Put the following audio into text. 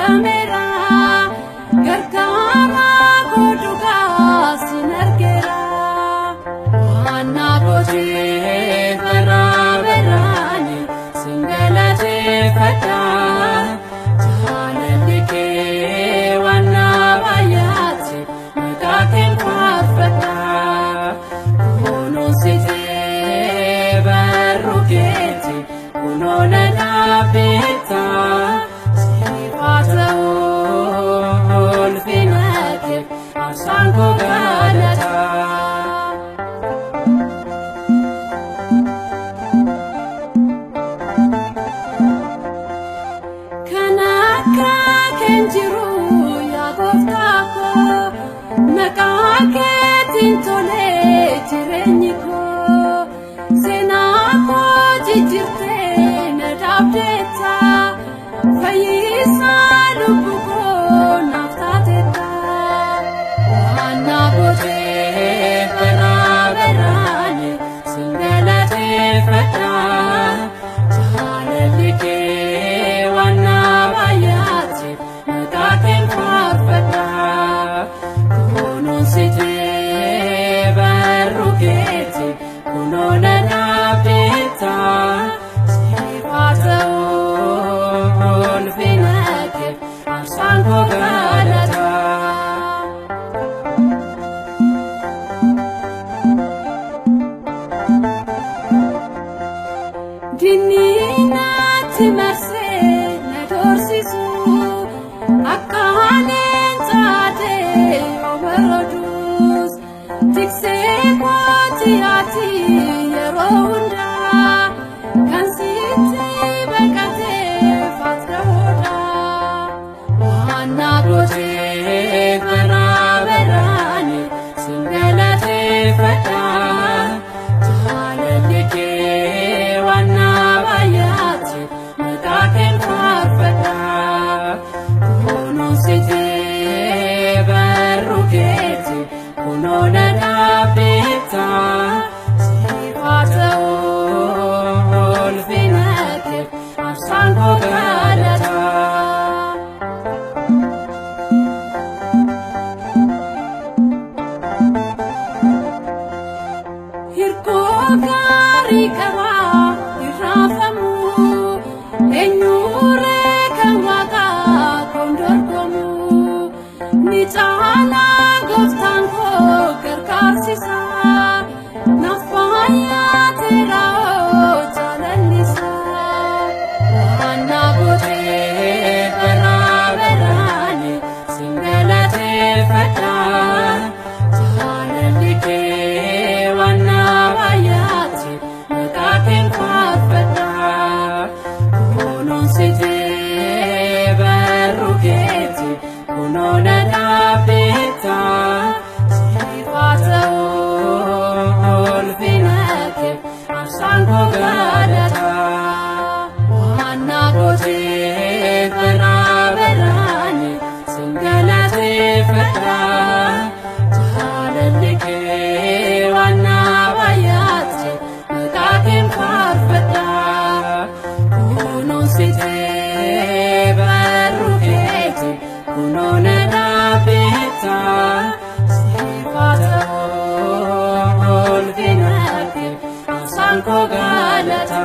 argamera gargaara godhugaa sin argeera waanna boojii karaa beraani sin galateeffadha jaalalli kee waanna baay'aati maqaa kee faarfadha kunuunsitee barruu keeti kunoo na dhaabetta siif haa ta'u ulfina kee aarsaan koo galata. Kan akka keen jiru yaa gooftaa koo maqaa keetiin tolee jireenyi koo seenaa koo jijjiirtee na dhaabdetta fayyisaa lubbuu koo naaf taatetta waanna boojii karaa beraani sin galateeffadha jaalalli kee waanna baay'aati maqaa kee faarfadha kunuunsitee barruu keeti kunoo na dhaabetta siif haa ta'u ulfina kee aarsaan koo galata. Dinni natti marsee na doorsisu akka leenca adee obaroodus tiksee kooti ati yeroo hundaa kan sitti baqateef ati dhahoodha waanna boojii karaa beraani sin galateeffadha jaalalli kee waanna baay'aati maqaa kee faarfadha kunuunsitee barruu keeti kunoo na dhaabetta siif haa ta'u ulfina kee aarsaan koo galata. Hirkoo gaarii qabaa irraafamu eenyuree kan waaqaa koon dorgomu ni caalaa gooftaan koo gargaarsisaa naaf baay'ateera jaalallisaa waanna boojii karaa beraani sin galateeffadha jaalalli kee waanna baay'aati maqaa kee faarfadha kunuunsitee barruu keeti kunoo na dhaabetta siif haa ta'u ulfina kee aarsaan koo galata waanna boojii karaa beraani sin galateeffadha jaalalli kee waanna baay'aati maqaa kee faarfadha kunuunsitee barruu keeti kunoo na dhaabetta siif haa ta'u ulfina kee aarsaan koo galata.